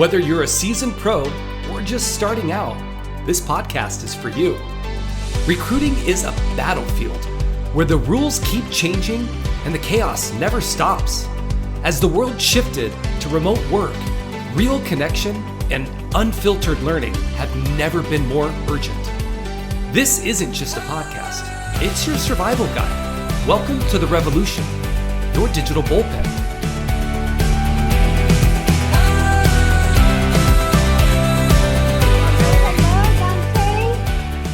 Whether you're a seasoned pro or just starting out, this podcast is for you. Recruiting is a battlefield where the rules keep changing and the chaos never stops. As the world shifted to remote work, real connection and unfiltered learning have never been more urgent. This isn't just a podcast, it's your survival guide. Welcome to the revolution, your digital bullpen.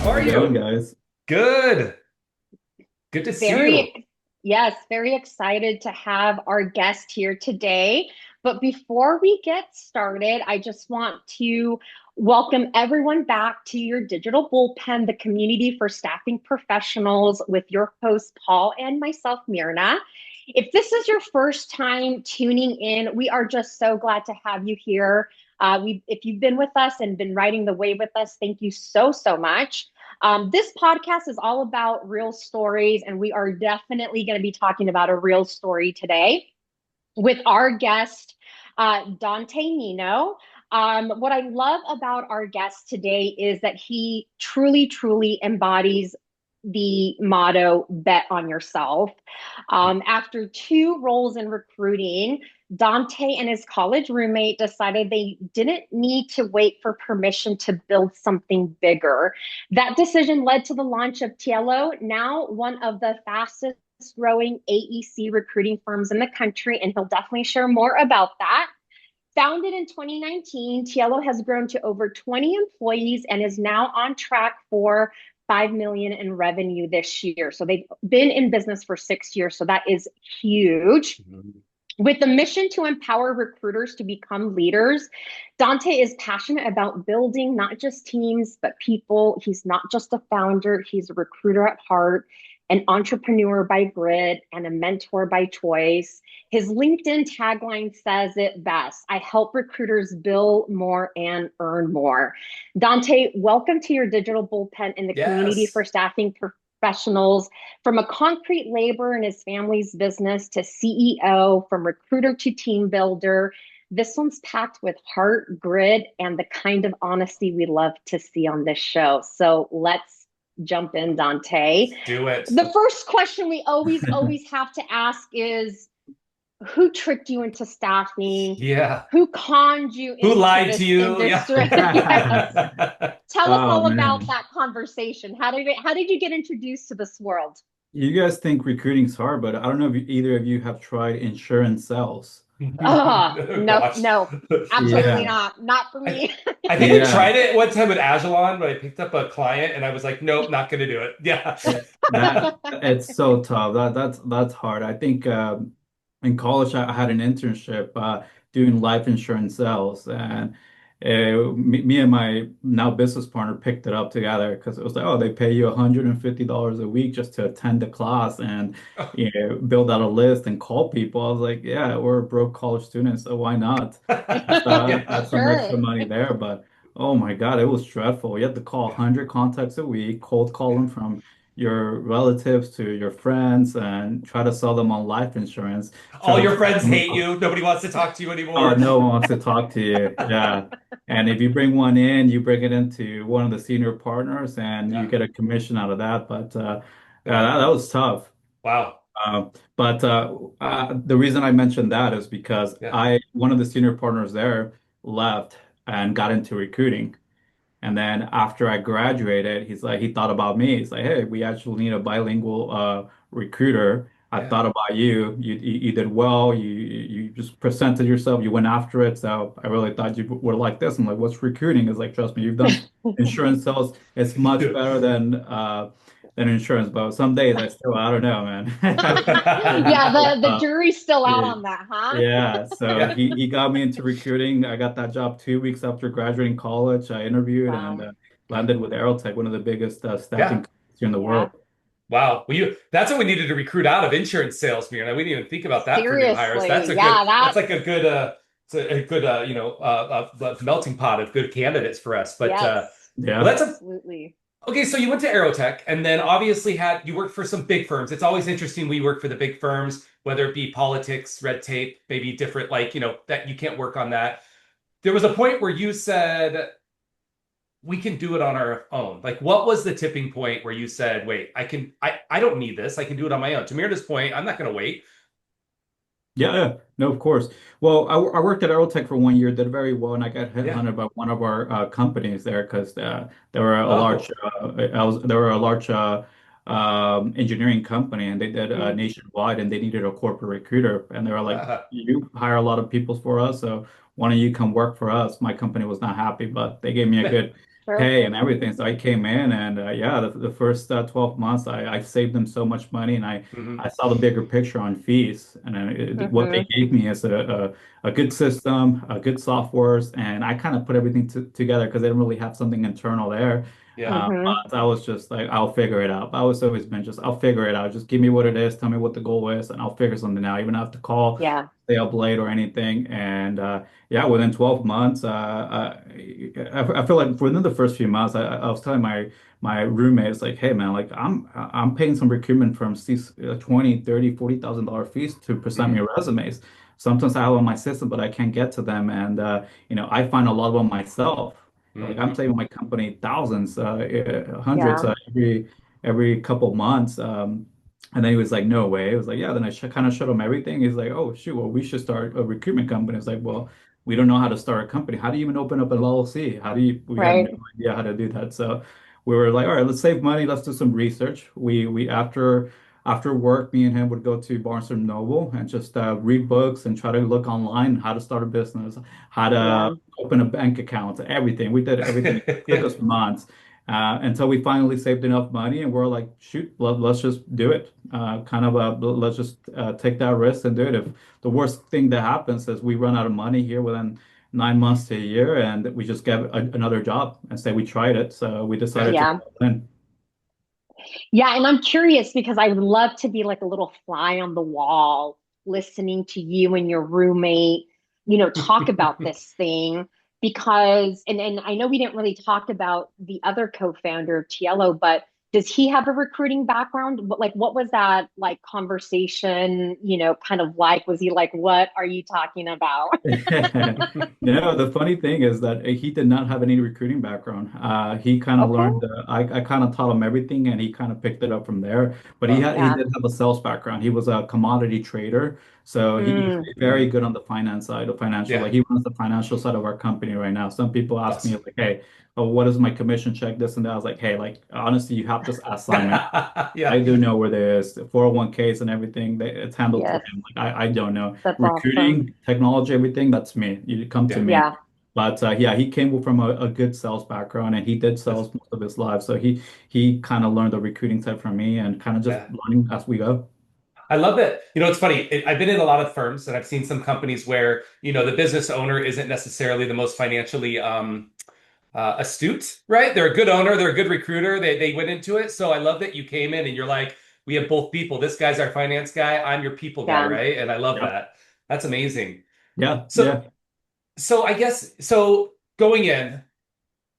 How are you guys? Good. Good to see you. Yes, very excited to have our guest here today. But before we get started, I just want to welcome everyone back to your digital bullpen, the community for staffing professionals, with your hosts, Paul and myself, Myrna. If this is your first time tuning in, we are just so glad to have you here. If you've been with us and been riding the wave with us, thank you so much. This podcast is all about real stories, and we are definitely going to be talking about a real story today with our guest, Dante Nino. What I love about our guest today is that he truly embodies the motto, bet on yourself. After 2 roles in recruiting, Dante and his college roommate decided they didn't need to wait for permission to build something bigger. That decision led to the launch of Tiello, now one of the fastest growing AEC recruiting firms in the country, and he'll definitely share more about that. Founded in 2019, Tiello has grown to over 20 employees and is now on track for $5 million in revenue this year. So they've been in business for 6 years. So that is huge. Mm-hmm. With the mission to empower recruiters to become leaders, Dante is passionate about building not just teams, but people. He's not just a founder, he's a recruiter at heart, an entrepreneur by grit, and a mentor by choice. His LinkedIn tagline says it best: I help recruiters build more and earn more. Dante, welcome to your digital bullpen in the community for staffing professionals. From a concrete laborer in his family's business to CEO, from recruiter to team builder, this one's packed with heart, grit, and the kind of honesty we love to see on this show. So let's jump in, Dante. Let's do it. The first question we always have to ask is, who tricked you into staffing? Yeah. Who conned you into Who lied to you? industry? Yes. Tell us all about that conversation. How did you get introduced to this world? You guys think recruiting's hard, but I don't know if either of you have tried insurance sales. No, absolutely not. Not for me. I think I tried it one time with Agilon, but I picked up a client and I was like, nope, not going to do it. Yeah. It's so tough. That's hard. I think in college I had an internship doing life insurance sales, and me and my now business partner picked it up together because it was like, oh, they pay you $150 a week just to attend the class and build out a list and call people. I was like, yeah, we're broke college students, so why not? That's some extra money there. But oh my God, it was dreadful. You had to call 100 contacts a week, cold call them from your relatives to your friends, and try to sell them on life insurance. All your friends hate you. Nobody wants to talk to you anymore. Oh, no one wants to talk to you. Yeah. And if you bring one in, you bring it into one of the senior partners and you get a commission out of that. But that was tough. Wow. But the reason I mentioned that is because one of the senior partners there left and got into recruiting. And then after I graduated, he thought about me. He's like, hey, we actually need a bilingual recruiter. I thought about you. You did well. You just presented yourself. You went after it. So I really thought you were like this. I'm like, what's recruiting? It's like, trust me, you've done insurance sales. It's much better than insurance. But some days I don't know, man. The jury's still out on that, huh? Yeah. So he got me into recruiting. I got that job 2 weeks after graduating college. I interviewed and landed with Aerotech, one of the biggest staffing companies here in the world. Wow. Well, that's what we needed to recruit out of insurance sales, Myrna. We didn't even think about that for new hires. That's that's like a good melting pot of good candidates for us. But absolutely. Okay, so you went to Aerotech and then obviously you worked for some big firms. It's always interesting when you work for the big firms, whether it be politics, red tape, maybe different, that you can't work on that. there was a point where you said we can do it on our own. Like, what was the tipping point where you said, wait, I don't need this. I can do it on my own. To Mirda's point, I'm not going to wait. Yeah, yeah. No, of course. Well, I worked at Aerotech for 1 year, did very well, and I got Yeah. headhunted by one of our companies there because they were a large, Oh. they were a large engineering company, and they did Mm, nationwide, and they needed a corporate recruiter, and they were like, Uh, "You hire a lot of people for us, so why don't you come work for us?" My company was not happy, but they gave me a good sure. pay and everything, so I came in, and yeah, the first 12 months, I saved them so much money, and I mhm. saw the bigger picture on fees, and what they Hmm. gave me is a good system, a good softwares, and I kind of put everything together because they didn't really have something internal there. Yeah. Hmm. But I was just like, I'll figure it out. I was always been just, I'll figure it out. Just give me what it is, tell me what the goal is, and I'll figure something out. Even if I have to call, Yeah. stay up late or anything. And yeah, within 12 months, I feel like within the first few months, I was telling my roommates like, hey man, like I'm paying some recruitment firms these 20, 30, $40,000 fees to present me Mhm. resumes. Sometimes I have on my system, but I can't get to them. And I find a lot of them myself. Like I'm Mhm. saving my company thousands, hundreds Yeah. every couple months. And then he was like, no way. It was like, yeah. Then I kind of showed him everything. He's like, oh shoot, well we should start a recruitment company. It's like, well, we don't know how to start a company. How do you even open up an LLC? How do you? We had no Right. idea how to do that. So we were like, all right, let's save money. Let's do some research. We after work, me and him would go to Barnes and Noble and just read books and try to look online how to start a business, how to Yeah. open a bank account, everything. We did everything. It took Yeah. us months until we finally saved enough money, and we're like, shoot, let's just do it. Let's just take that risk and do it. If the worst thing that happens is we run out of money here within 9 months to a year, and we just get another job and say we tried it. So we decided to Yeah. go in. Yeah, and I'm curious because I would love to be like a little fly on the wall listening to you and your roommate, talk about this thing because and I know we didn't really talk about the other co-founder of Tiello, but does he have a recruiting background? What was that like conversation, kind of like? Was he like, what are you talking about? No, the funny thing is that he did not have any recruiting background. He kind of Okay. learned. I kind of taught him everything, and he kind of picked it up from there. But Wow. he Yeah. did have a sales background. He was a commodity trader, so he's Mm, very Mhm. good on the finance side of financial. Yeah. Like he runs the financial side of our company right now. Some people ask me Awesome. like, "Hey, oh, what is my commission check? This and that." I was like, "Hey, like honestly, you have to ask Simon. I Yeah. do know where there's 401ks and everything. It's handled through yes, him. Like I don't know that's awesome. recruiting, technology, everything. That's me. You come to Yeah. me. Yeah. But yeah, he came from a good sales background, and he did That's sales most of his life. So he kind of learned the recruiting side from me, and kind of just yeah. learning as we go. I love it. It's funny. I've been in a lot of firms and I've seen some companies where, the business owner isn't necessarily the most financially astute, right? They're a good owner, they're a good recruiter. They went into it. So I love that you came in and you're like, we have both people. This guy's our finance guy, I'm your people guy, Yeah. right? And I love Yeah, that. That's amazing. yeah, So yeah. so I guess so going in,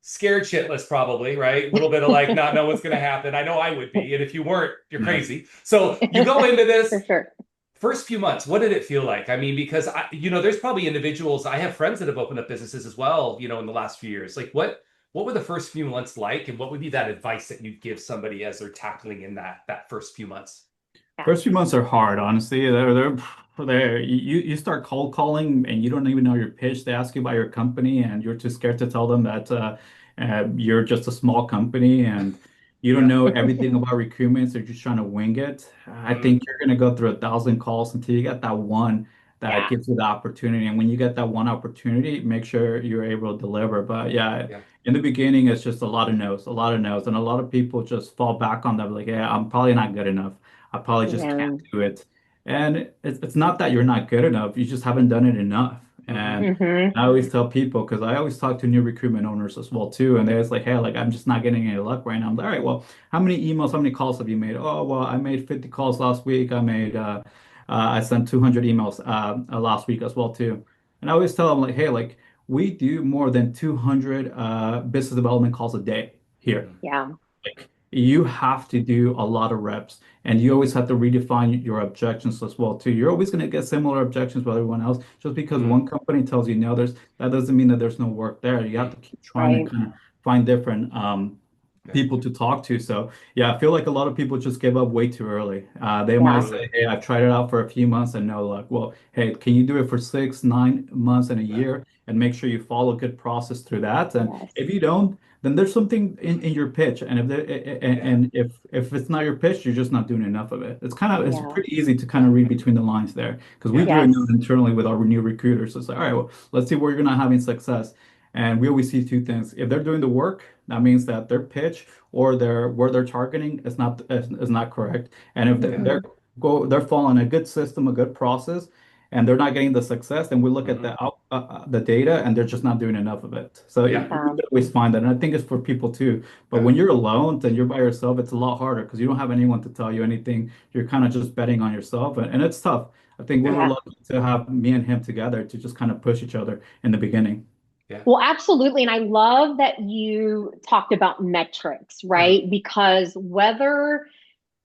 scared shitless probably, right? A little bit of like not know what's gonna happen. I know I would be. And if you weren't, you're Yeah. crazy. So you go into For this sure. first few months, what did it feel like? I mean, because there's probably individuals, I have friends that have opened up businesses as well, in the last few years. Like what were the first few months like, and what would be that advice that you'd give somebody as they're tackling in that first few months? Yeah. First few months are hard, honestly. They're you start cold calling and you don't even know your pitch. They ask you about your company and you're too scared to tell them that you're just a small company and you don't Yeah. know everything about recruitment, so you're just trying to wing it. I Mm, think you're gonna go through 1,000 calls until you get that one that Yeah. gives you the opportunity. And when you get that one opportunity, make sure you're able to deliver. But yeah, yeah. in the beginning, it's just a lot of no's, and a lot of people just fall back on that, like, yeah, I'm probably not good enough. I probably just can't Yeah. do it. And it's not that you're not good enough, you just haven't done it enough. Hmm. And Hmm. I always tell people, because I always talk to new recruitment owners as well too, and they're just like, hey, like I'm just not getting any luck right now. I'm like, all right, well, how many emails, how many calls have you made? Oh, well, I made 50 calls last week. I sent 200 emails last week as well too. And I always tell them like, hey, like we do more than 200 business development calls a day here. Yeah. you have to do a lot of reps, and you always have to redefine your objections as well too. You're always going to get similar objections with everyone else. Just because Mm, one company tells you no, that doesn't mean that there's no work there. You have mm, to keep trying to Right. kind of find different yeah. people to talk to. So yeah, I feel like a lot of people just give up way too early. They might Yeah. say, Totally. "Hey, I've tried it out for a few months and no luck." Well, hey, can you do it for 6, 9 months and a Yeah. year, and make sure you follow a good process through that? And Yes. if you don't, then there's something in your pitch. And Yeah. if it's not your pitch, you're just not doing enough of it. It's Yeah. pretty easy to kind of read between the lines there, because we Yeah. do it now Yes. internally with our new recruiters. So it's like, all right, well, let's see where you're not having success. And we always see two things. If they're doing the work, that means that their pitch or their where they're targeting is not correct. And if Yeah. Hmm. they're following a good system, a good process, and they're not getting the success, then we look at Hmm. the data, and they're just not doing enough of it. So Yeah. we could always find that, and I think it's for people too. But Yeah. when you're alone and you're by yourself, it's a lot harder because you don't have anyone to tell you anything. You're kind of just betting on yourself, and it's tough. I think we Yeah. were Yeah. lucky to have me and him together to just kind of push each other in the beginning. Yeah. Well, absolutely. And I love that you talked about metrics, Hmm. right? Because whether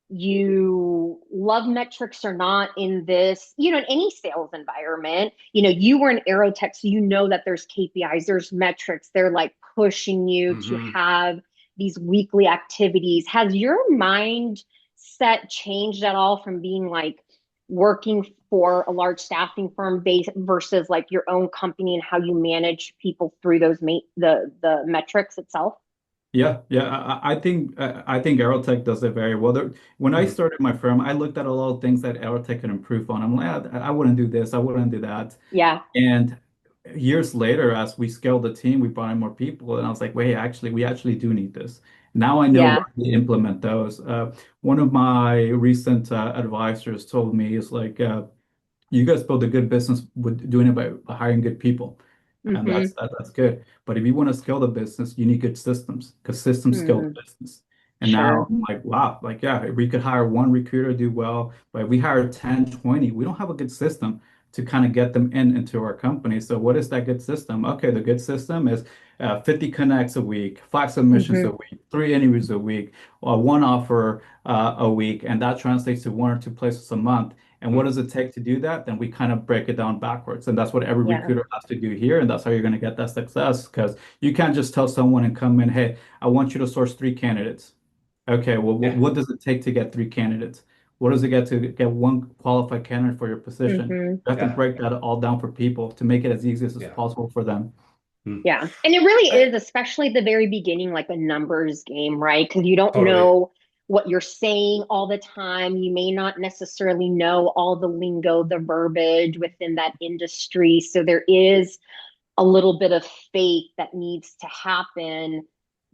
you love metrics or not in this, in any sales environment, you were an aerotech, so you know that there's KPIs, there's metrics, they're like pushing you to Hmm. have these weekly activities. Has your mindset changed at all from being like working for a large staffing firm base versus like your own company and how you manage people through the metrics itself? Yeah, yeah. I think Aerotech does it very well. When I Hmm. started my firm, I looked at a lot of things that Aerotech can improve on. I'm like, I wouldn't do this, I wouldn't do that. Yeah, And years later, as we scaled the team, we brought in more people, and I was like, wait, we actually do need this. Now I know yeah. why to implement those. One of my recent advisors told me is like, you guys build a good business with doing it by hiring good people. And Mm-hmm. that's good. But if you want to scale the business, you need good systems because systems scale the Mm, business. And now sure. I'm like, wow, like, yeah, if we could hire one recruiter, do well, but if we hire 10, 20, we don't have a good system to kind of get them into our company. So what is that good system? Okay, the good system is 50 connects a week, 5 submissions a Hmm. week, 3 interviews a week, one offer a week, and that translates to 1 or 2 places a month. And what Hmm. does it take to do that? Then we kind of break it down backwards. And that's what every Yeah. recruiter has to do here. And that's how you're going to get that success. Because you can't just tell someone and come in, hey, I want you to source 3 candidates. Okay, well, Yeah. what does it take to get 3 candidates? What does it get to get one qualified candidate for your position? Hmm. You have to Yeah. break that all down for people to make it as easy as Yeah. possible for them. Hmm. Yeah. And it really I, is, especially at the very beginning, like a numbers game, right? Because you don't totally. know what you're saying all the time. You may not necessarily know all the lingo, the verbiage within that industry. So there is a little bit of faith that needs to happen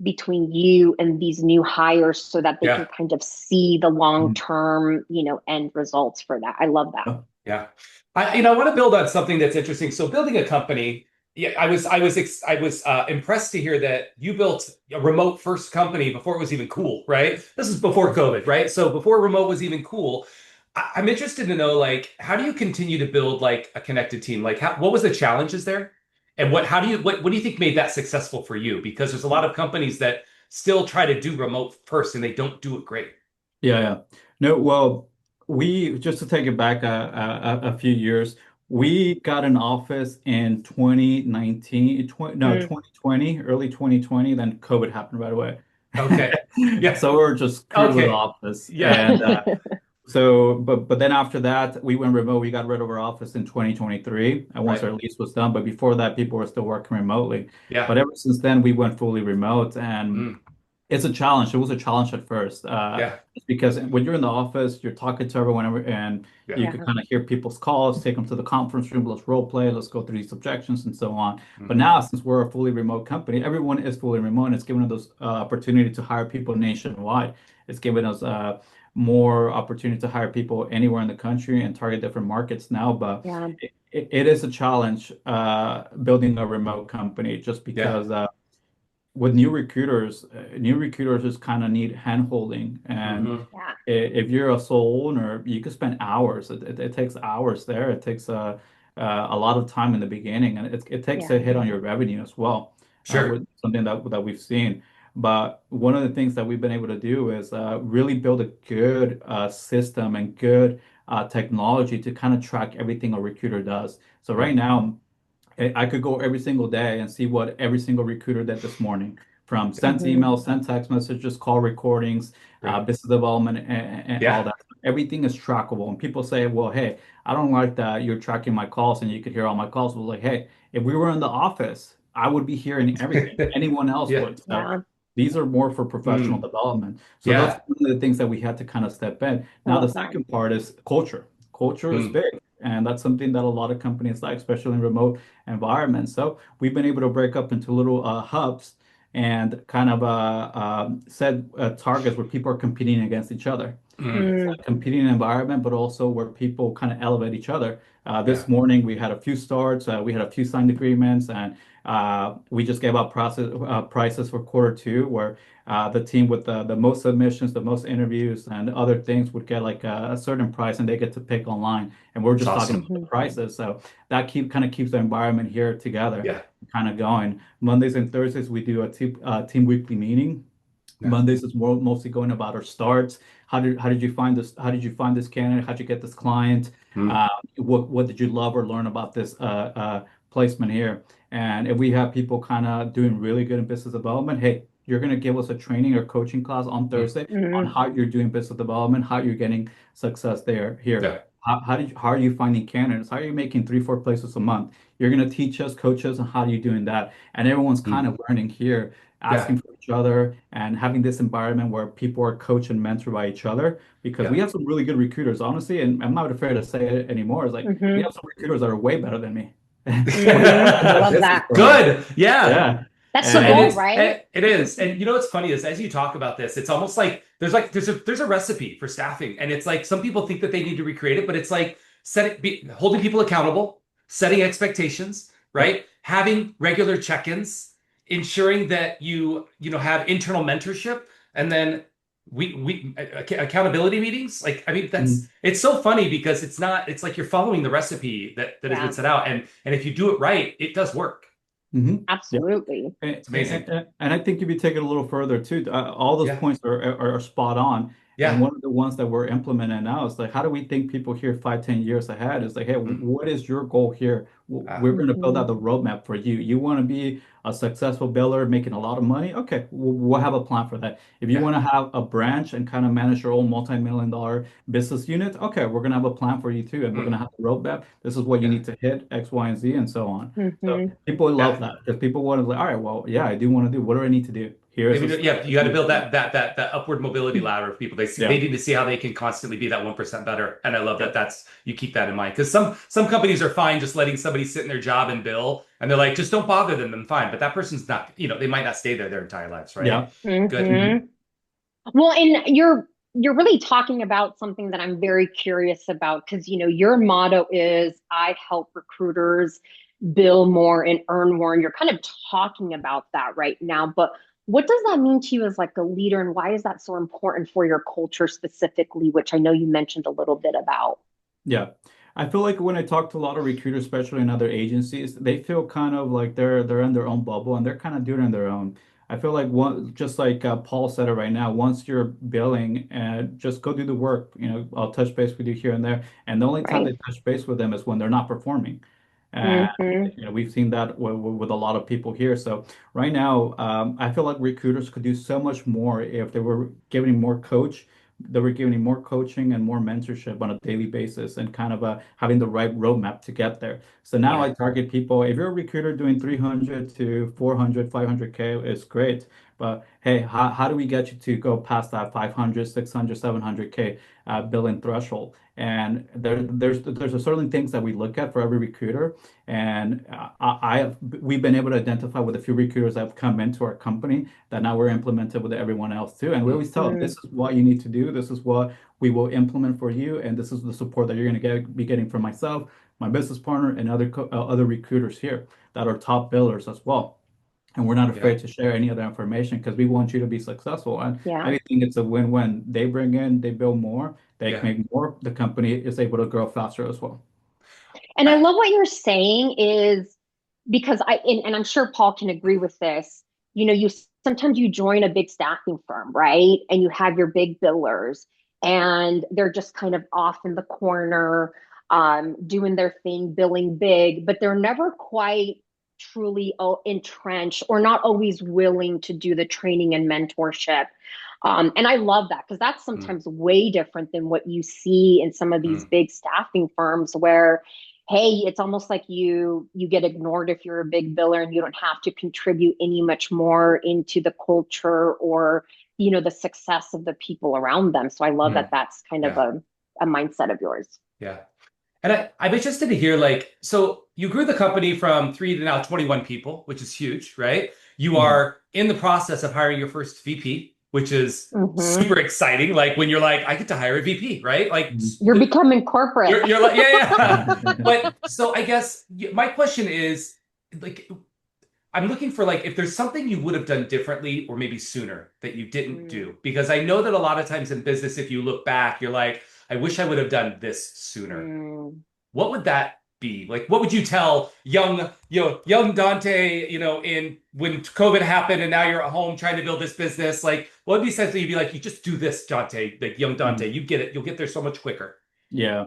between you and these new hires so that they can Yeah. kind of see the long Mhm. term, end results for that. I love that. Yeah. I want to build on something that's interesting. So building a company, yeah, I was impressed to hear that you built a remote first company before it was even cool, right? This is before COVID, right? So before remote was even cool. I'm interested to know, like, how do you continue to build like a connected team? Like, what was the challenges there? And what do you think made that successful for you? Because there's a lot of companies that still try to do remote first and they don't do it great. Yeah, yeah. No, well, we just to take it back a few years, we got an office in 2019, 20, no, Mm, 2020, early 2020, then COVID happened right away. Okay. Yeah. So we are just screwed with the Okay. office. Yeah. And but then after that, we went remote. We got rid of our office in 2023, and once Right. our lease was done. But before that, people were still working remotely. Yeah. But ever since then, we went fully remote, and Mm. it's a challenge. It was a challenge at first, Yeah. just because when you're in the office, you're talking to everyone, and Yeah. you could yeah. kind of hear people's calls, take them to the conference room, let's role play, let's go through these objections and so on. But Hmm. now, since we're a fully remote company, everyone is fully remote, and it's given us those opportunity to hire people nationwide. It's given us more opportunity to hire people anywhere in the country and target different markets now. But Yeah. it is a challenge building a remote company just Yeah. because. With new recruiters just kind of need hand-holding. And Hmm. Yeah. if you're a sole owner, you could spend hours. It takes hours there. It takes a lot of time in the beginning, and it takes a Yeah. hit on your revenue as well, Sure. with something that we've seen. But one of the things that we've been able to do is really build a good system and good technology to kind of track everything a recruiter does. So right now, I could go every single day and see what every single recruiter did this morning, from sent Hmm. emails, sent text messages, call recordings, Right. business development, and all Yeah. that. Everything is trackable. And people say, well, hey, I don't like that you're tracking my calls and you could hear all my calls. Well, like, hey, if we were in the office, I would be hearing everything. Anyone else Yeah. would. So Yeah, these are more for professional Mm. development. So that's Yeah. one of the things that we had to kind of step in. I Now, the love that. second part is culture. Culture is Mm. big. And that's something that a lot of companies like, especially in remote environment. So we've been able to break up into little hubs and kind of set targets where people are competing against each other. Mm. It's Mm, a competing environment, but also where people kind of elevate each other. This Yeah. morning we had a few starts, we had a few signed agreements, and we just gave out prices for quarter 2, where the team with the most submissions, the most interviews, and other things would get like a certain price, and they get to pick online. And we're It's just talking awesome. about the mhm. prices, so that kind of keeps the environment here together, Yeah. kind of going. Mondays and Thursdays we do a team weekly meeting. Yeah. Mondays is mostly going about our starts. How did you find this? How did you find this candidate? How'd you get this client? Mm. What did you love or learn about this placement here? And if we have people kind of doing really good in business development, hey, you're going to give us a training or coaching class on Mm. Thursday on Mm, how you're doing business development, how you're getting success there here. Yeah. How are you finding candidates? How are you making 3, 4 places a month? You're going to teach us, coach us on how are you doing that? And everyone's kind Mm. of learning here, Yeah. asking for each other and having this environment where people are coached and mentored by each other, because we Yeah. have some really good recruiters, honestly, and I'm not afraid to say it anymore. It's like we mhm, have some recruiters that are way better than me. Way better mhm. than I the love business that. person. Good. Yeah. Yeah. That's the And And goal, it's right? and it is. And you know what's funny is as you talk about this, it's almost like there's a recipe for staffing. And it's like some people think that they need to recreate it, but it's like holding people accountable, setting expectations, yep. right? Having regular check-ins, ensuring that you have internal mentorship, and then we accountability meetings. Like, I mean, Mhm. it's so funny because it's like you're following the recipe that has been Yeah, set out. And if you do it right, it does work. Mhm. Yeah. absolutely. It's amazing. And I think if you take it a little further too, all those Yeah. points are spot on. And Yeah. one of the ones that we're implementing now is like, how do we think people here 5, 10 years ahead? Is like, hey, Mm. what is your goal here? Ah, We're going to build out Mhm, the roadmap for you. You want to be a successful builder making a lot of money? Okay, we'll have a plan for that. If you yeah. want to have a branch and kind of manage your own multi-million-dollar business unit, okay, we're going to have a plan for you too. And we're going Mm. to have the roadmap. This is what you Yeah. need to hit, X, Y, and Z, and so on. So mhm. people love Yeah. that because people want to like, all right, well, yeah, I do want to do. What do I need to do? Here's Maybe, this. yeah, you got to build that upward mobility ladder of people. They Yeah, need to see how they can constantly be that 1% better. And I love that you keep that in mind. Because some companies are fine just letting somebody sit in their job and bill, and they're like, just don't bother them, then fine. But that person's not, they might not stay there their entire lives, right? yeah. Good. Hmm. Mhm. Well, and you're really talking about something that I'm very curious about because your motto is I help recruiters bill more and earn more, and you're kind of talking about that right now. But what does that mean to you as like a leader, and why is that so important for your culture specifically, which I know you mentioned a little bit about? Yeah. I feel like when I talk to a lot of recruiters, especially in other agencies, they feel kind of like they're in their own bubble and they're kind of doing it on their own. I feel like just like Paul said it right now, once you're billing, just go do the work. I'll touch base with you here and there. And the only time Right. they touch base with them is when they're not performing. And Hmm. we've seen that with a lot of people here. So right now, I feel like recruiters could do so much more if they were giving more coach. They were giving more coaching and more mentorship on a daily basis and kind of having the right roadmap to get there. So now Yeah. I target people. If you're a recruiter doing 300 to 400, 500K, it's great. But hey, how do we get you to go past that 500, 600, 700K billing threshold? And there's a certain things that we look at for every recruiter. And we've been able to identify with a few recruiters that have come into our company that now we're implemented with everyone else too. And we always tell them, Hmm. this is what you need to do. This is what we will implement for you. And this is the support that you're going to be getting from myself, my business partner, and other recruiters here that are top billers as well. And we're not Yeah. afraid to share any of that information because we want you to be successful. And Yeah. I think it's a win-win. They bring in, they build more, they Yeah. make more. The company is able to grow faster as well. And I love what you're saying is because and I'm sure Paul can agree with this. You sometimes you join a big staffing firm, right? And you have your big billers and they're just kind of off in the corner, doing their thing, billing big, but they're never quite truly entrenched or not always willing to do the training and mentorship. And I love that because that's Mm, sometimes way different than what you see in some of these mm, big staffing firms where, hey, it's almost like you get ignored if you're a big biller and you don't have to contribute any much more into the culture or the success of the people around them. So I love that mm. that's kind of Yeah. a mindset of yours. Yeah. And I'm interested to hear, like, so you grew the company from 3 to now 21 people, which is huge, right? You Mhm. are in the process of hiring your first VP, which is Hmm. super exciting. Like when you're like, I get to hire a VP, right? Like Mhm. You're becoming corporate. you're like, yeah, yeah. But so I guess my question is, like, I'm looking for like if there's something you would have done differently or maybe sooner that you didn't Mm, do. Because I know that a lot of times in business, if you look back, you're like, I wish I would have done this sooner. mm. What would that be? Like, what would you tell young Dante, in when COVID happened and now you're at home trying to build this business? Like, what would be something you'd be like, you just do this, Dante, like young Dante, Mhm. you get it. You'll get there so much quicker. Yeah,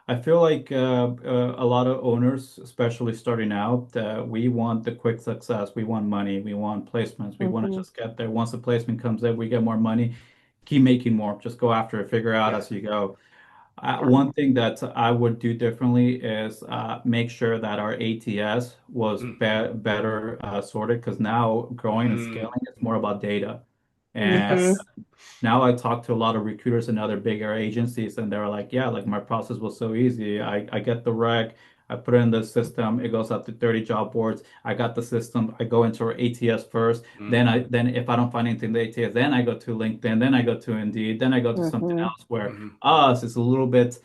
I feel like a lot of owners, especially starting out, we want the quick success. We want money. We want placements. We want to Mhm. just get there. Once the placement comes in, we get more money. Keep making more. Just go after it. Figure out Yeah. as you go. Yeah. One thing that I would do differently is make sure that our ATS was Mm, better sorted because now growing and mm, scaling is more about data. And Mhm. yes. now I talk to a lot of recruiters and other bigger agencies, and they're like, yeah, like my process was so easy. I get the rec, I put it in the system, it goes up to 30 job boards. I got the system, I go into our ATS first. Mm, Then if I don't find anything in the ATS, then I go to LinkedIn, then I go to Indeed, then I go to something Mhm. else where mm, us is a little bit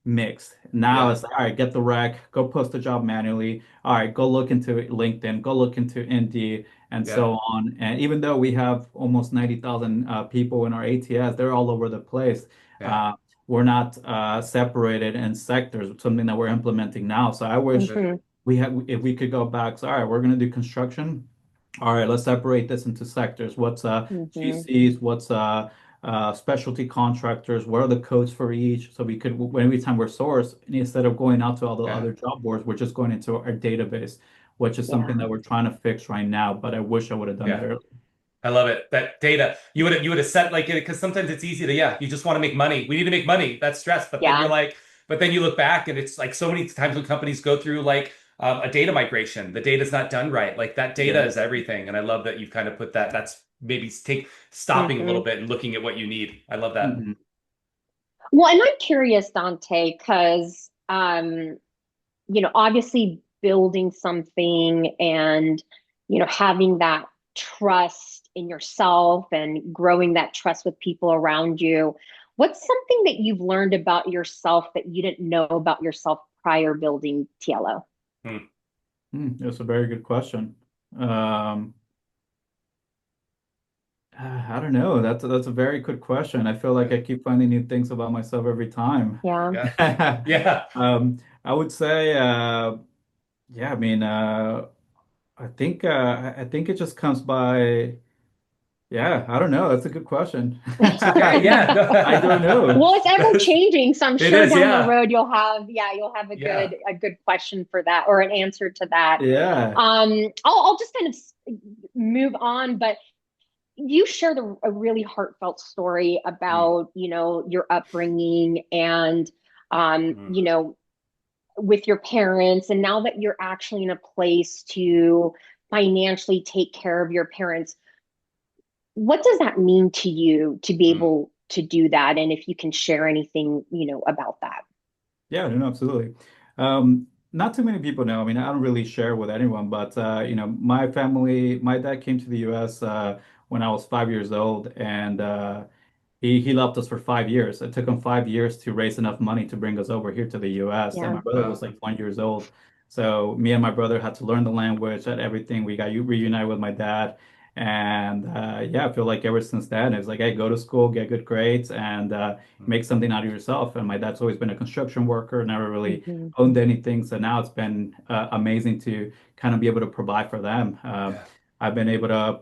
mixed. Now yeah. it's like, all right, get the rec, go post the job manually. All right, go look into LinkedIn, go look into Indeed, and Yeah. so on. And even though we have almost 90,000 people in our ATS, they're all over the place. Yeah. Uh, we're not separated in sectors, something that we're implementing now. So I wish Good. Mhm. we had, if we could go back. So, all right, we're going to do construction. All right, let's separate this into sectors. What's Mhm. GCs? What's specialty contractors? What are the codes for each? So we could, when every time we're sourced, instead of going out to all the Yeah. other job boards, we're just going into our database, which is something Yeah. that we're trying to fix right now. But I wish I would have done that Yeah. earlier. I love it. That data. You would have set like it because sometimes it's easy to, yeah, you just want to make money. We need to make money. That's stress. But then you're Yeah. like, but then you look back and it's like so many times when companies go through like a data migration, the data's not done right. Like that data Yeah. is everything. And I love that you've kind of put that. That's maybe stopping a little Mhm. bit and looking at what you need. I love that. Mhm. Well, and I'm curious, Dante, because obviously building something and having that trust in yourself and growing that trust with people around you. What's something that you've learned about yourself that you didn't know about yourself prior building Tiello? Hmm. That's a very good question. Um, I don't know. That's a very good question. I feel like Yeah. I keep finding new things about myself every time. Yeah. Yeah. Yeah. I would say, yeah, I mean, I think it just comes by. Yeah, I don't know. That's a good question. It's okay. Yeah. I don't know. Well, it's ever changing, so I'm It sure is. down the Yeah. road you'll have Yeah. a good question for that or an answer to that. Yeah. I'll just kind of move on, but you shared a really heartfelt story Mm, about your upbringing and mm, with your parents, and now that you're actually in a place to financially take care of your parents, what does that mean to you to be mm, able to do that, and if you can share anything about that? Yeah, no, absolutely. Not too many people know. I mean, I don't really share with anyone, but my family, my dad came to the US when I was 5 years old, and he left us for 5 years. It took him 5 years to raise enough money to bring us over here to the US. And Yeah. my brother was wow. like 1 years old. So me and my brother had to learn the language and everything. We got reunited with my dad. And yeah, I feel like ever since then, it's like, hey, go to school, get good grades, and Mm, make something out of yourself. And my dad's always been a construction worker, never really Hmm. owned anything. So now it's been amazing to kind of be able to provide for them. yeah. I've been able to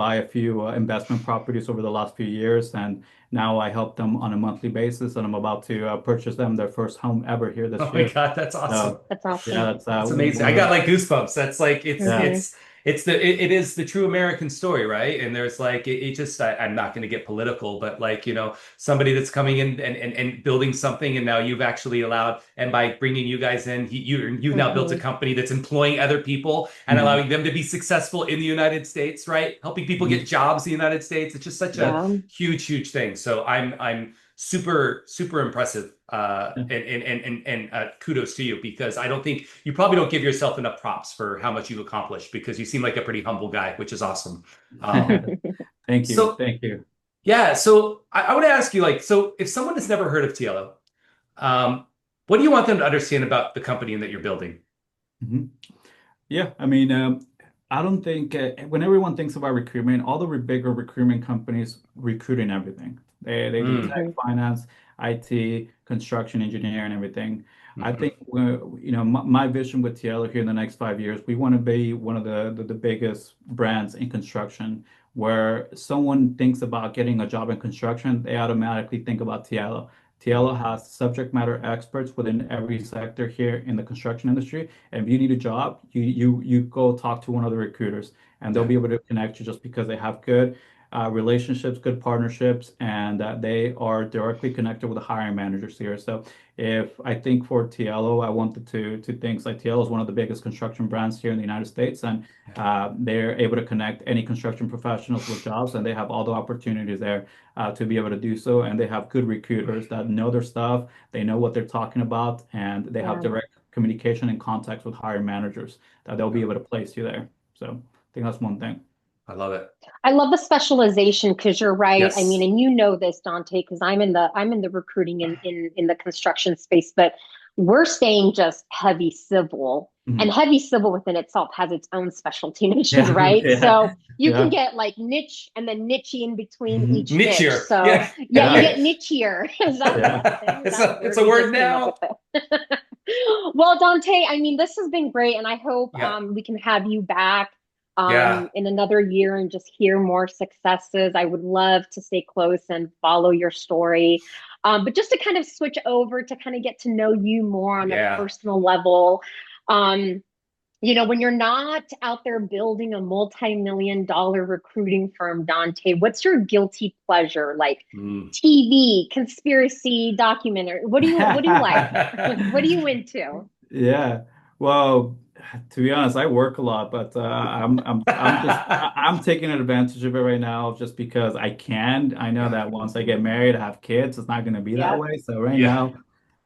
buy a few investment properties over the last few years, and now I help them on a monthly basis, and I'm about to purchase them their first home ever here Oh this my year. God, that's awesome. So That's yeah, awesome. that's That's amazing. I got like goosebumps. That's like Mhm. it is the true American story, right? And there's like it just I'm not going to get political, but like somebody that's coming in and building something, and now you've actually allowed, and by bringing you guys in, you've now built a Mhm. company that's employing other people and Mhm. allowing them to be successful in the United States, right? Helping people get Mhm. jobs in the United States. It's just such a Yeah. huge thing. So I'm super impressive. Yeah. And kudos to you, because I don't think you probably don't give yourself enough props for how much you've accomplished, because you seem like a pretty humble guy, which is awesome. Um, Thank you. so Thank you. yeah, so I want to ask you, like, so if someone has never heard of Tiello, um, what do you want them to understand about the company that you're building? Mhm. Yeah, I mean, I don't think when everyone thinks about recruitment, all the bigger recruitment companies recruit in everything. They do Mm, tech, Mhm. finance, IT, construction, engineer, and everything. I mhm. think my vision with Tiello here in the next 5 years, we want to be one of the biggest brands in construction. Where someone thinks about getting a job in construction, they automatically think about Tiello. Tiello has subject matter experts within every sector here in the construction industry. And if you need a job, you go talk to one of the recruiters, and they'll Yeah. be able to connect you just because they have good relationships, good partnerships, and they are directly connected with the hiring managers here. So if I think for Tiello, I wanted to think like Tiello is one of the biggest construction brands here in the United States, and they're able to connect any construction professionals with jobs, and they have all the opportunities there to be able to do so. And they have good recruiters that know their stuff, they know what they're talking about, and they have Yeah. direct communication and contacts with hiring managers that they'll be Yeah. able to place you there. So I think that's one thing. I love it. I love the specialization because you're right. I mean, Yes. and you know this, Dante, because I'm in the recruiting in the construction space, but we're staying just heavy civil. And Mhm. heavy civil within itself has its own specialty niches, Yeah, right? yeah, So you can yeah. get like niche and then niche in between Mhm. each niche. Nichier. So Yeah. yeah, you Yeah, get nichier. Is that yeah. a thing? Is that a It's word? a We word just came up with now. it. Well, Dante, I mean, this has been great, and I hope Yeah. we can have you back Yeah. in another year and just hear more successes. I would love to stay close and follow your story. But just to kind of switch over to kind of get to know you more on a Yeah. personal level, um, when you're not out there building a multi-million-dollar recruiting firm, Dante, what's your guilty pleasure? Like Mm. TV, conspiracy, documentary. What do you like? What are you into? Yeah. Well, to be honest, I work a lot, but I'm taking advantage of it right now just because I can. I know Yeah. that once I get married, I have kids, it's not going to be that Yep. way. So right Yeah.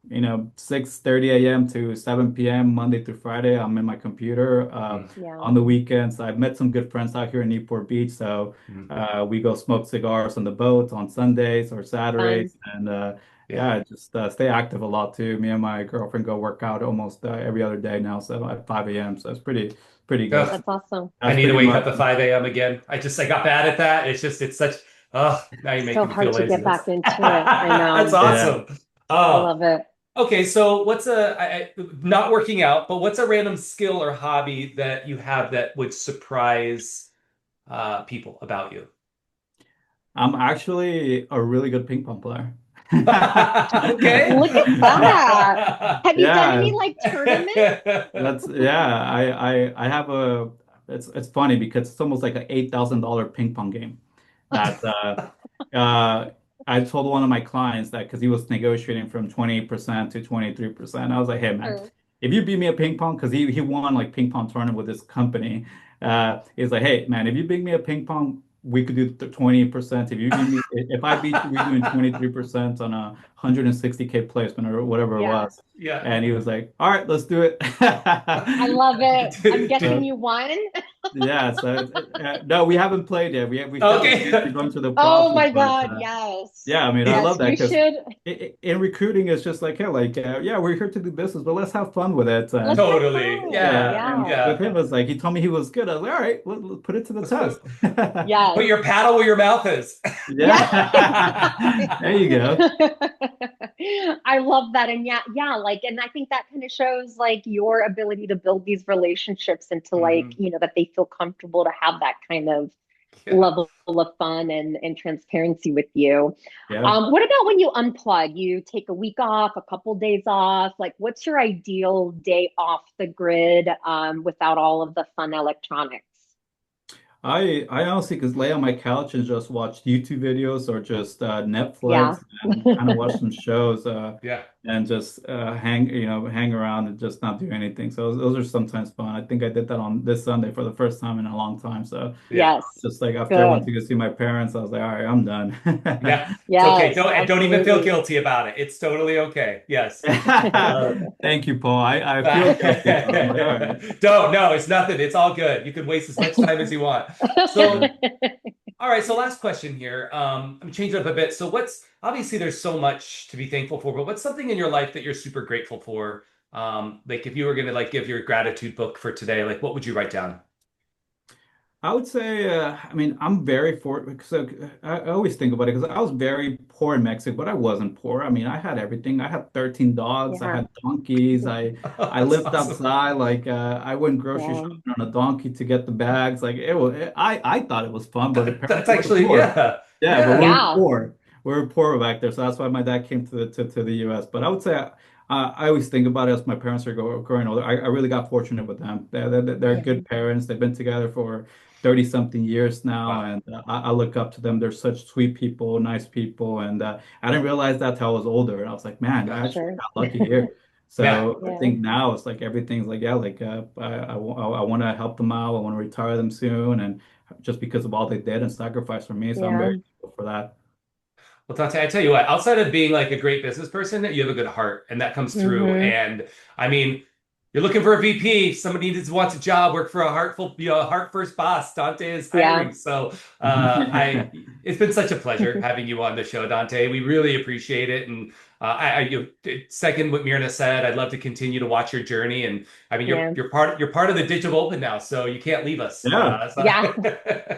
now, 6:30 a.m. to 7 p.m. Monday through Friday, I'm in my computer. Mm, Yeah. On the weekends, I've met some good friends out here in Newport Beach, so mm. we go smoke cigars on the boat on Sundays or Fun. Saturdays, and Yeah. yeah, just stay active a lot too. Me and my girlfriend go work out almost every other day now, so at 5 a.m. So it's pretty good. Ugh, That's awesome. I That's need to pretty wake much. up at 5 a.m. again. I got bad at that. It's such, oh, now you're So making me feel hard to get lazy. back into it. I That's know. Yeah. awesome. I Oh, love it. okay. So not working out, but what's a random skill or hobby that you have that would surprise people about you? I'm actually a really good ping pong player. Okay. Look at that. Have you done Yeah, any like tournaments? that's yeah. I have a. It's funny because it's almost like an $8,000 ping pong game. That I told one of my clients that because he was negotiating from 20% to 23%. I was like, hey man, Sure. if you beat me at ping pong, because he won like ping pong tournament with this company. He's like, hey man, if you beat me at ping pong, we could do 20%. If I beat you, we're doing 23% on a 160K placement or whatever it Yeah. was. Yeah. And he was like, all right, let's do it. I love it. I'm guessing So, you won. yeah, so no, we haven't played yet. We still have Okay. to go through the Oh process, my but God, yes. yeah, I mean, I Yes, love that you because should. in recruiting, it's just like, hey, like, yeah, we're here to do business, but let's have fun with it. Let's And have Totally. fun. Yeah. yeah, and Yeah. with Yeah. him, it's like he told me he was good. I was like, all right, let's put it to the Let's put test. Yes. your paddle where your mouth is. Yeah. Yeah, there you go. I love that. And yeah, like, and I think that kind of shows like your ability to build these relationships and to like, Mhm. that they feel comfortable to have that kind of Yeah. level of fun and transparency with you. Yeah. What about when you unplug? You take a week off, a couple days off. Like, what's your ideal day off the grid without all of the fun electronics? I honestly could lay on my couch and just watch YouTube videos or just Yeah. Netflix and kind of watch some shows Yeah. and just hang around and just not do anything. So those are sometimes fun. I think I did that on this Sunday for the first time in a long time. So Yeah. Yes. just like after I went Good. to go see my parents, I was like, all right, I'm done. Yeah. It's okay. Yes, Don't even feel absolutely. guilty about it. It's totally okay. Yes. Uh, Thank you, Paul. I feel guilty, but I'm like, all right. Don't, no, it's nothing. It's all good. You can waste as much time as you want. So, all right. So, last question here. I'm changing it up a bit. So, what's obviously there's so much to be thankful for, but what's something in your life that you're super grateful for? Like if you were gonna like give your gratitude book for today, like what would you write down? I would say, I mean, I'm very for so I always think about it because I was very poor in Mexico, but I wasn't poor. I mean, I had everything. I had 13 dogs, I Yeah. had donkeys, Yeah. I That's lived awesome. outside, like I went grocery Yeah. shopping on a donkey to get the bags. Like I thought it was fun, but That's apparently we were actually, poor. yeah, Yeah, but we yeah, were Yeah. poor. We were poor back there, so that's why my dad came to the US. But I would say I always think about it as my parents are growing older. I really got fortunate with them. They're good parents. They've been together for 30 something years now, wow, and I look up to them. They're such sweet people, nice people, and I didn't realize that till I was older. And I was like, man, I actually Sure. got lucky here. yeah. So I Yeah. think now it's like everything's like, yeah, like I want to help them out. I want to retire them soon, and just because of all they did and sacrificed for me, so I'm very Yeah. thankful for that. Well, Dante, I tell you what, outside of being like a great business person, you have a good heart, and that comes through. Hmm. And I mean, you're looking for a VP, somebody that wants a job, work for a heartful, heart first boss. Dante is Yeah. hiring. So it's been such a pleasure having you on the show, Dante. We really appreciate it. And second what Mirna said, I'd love to continue to watch your journey. And I mean, Yeah. you're part of the digital open now, so you can't leave us. Yeah, Yeah.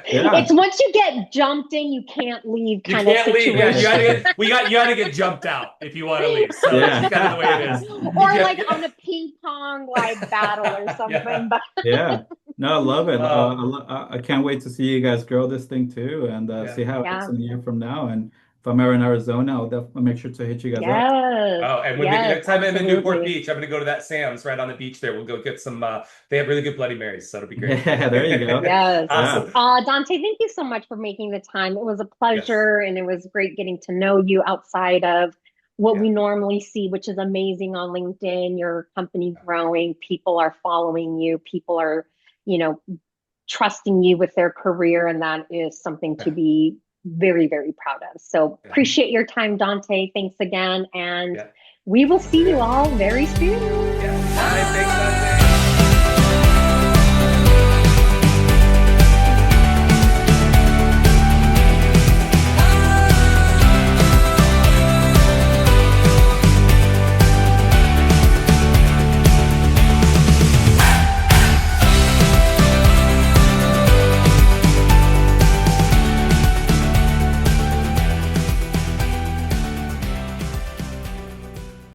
yeah. It's once you get jumped in, you can't leave You kind of can't leave. Yeah, you gotta situation. you gotta get jumped out if you want to leave. So that's just kind of the way it is. Yeah. You Or like on a ping pong like battle or yeah. something. But Yeah. No, I love it. Uh, I can't wait to see you guys grow this thing too and yeah. see how it is yeah. in a year from now. And if I'm ever in Arizona, I'll definitely make sure to hit you guys up. Yes. Oh, and when the Yes, next time I'm in Newport absolutely. Beach, I'm gonna go to that Sam's right on the beach there. We'll go get some. They have really good Bloody Marys, so it'll be great. Yeah, there you go. Yes. Yeah. Awesome. Dante, thank you so much for making the time. It was a Yes. pleasure and it was great getting to know you outside of what Yeah. we normally see, which is amazing on LinkedIn. Your company growing, people are following you, people are, you know, trusting you with their career, and that is something to Yeah. be very, very proud of. So Yeah. appreciate your time, Dante. Thanks again, and Yeah. we will see you all very soon. Yeah. All right, thanks,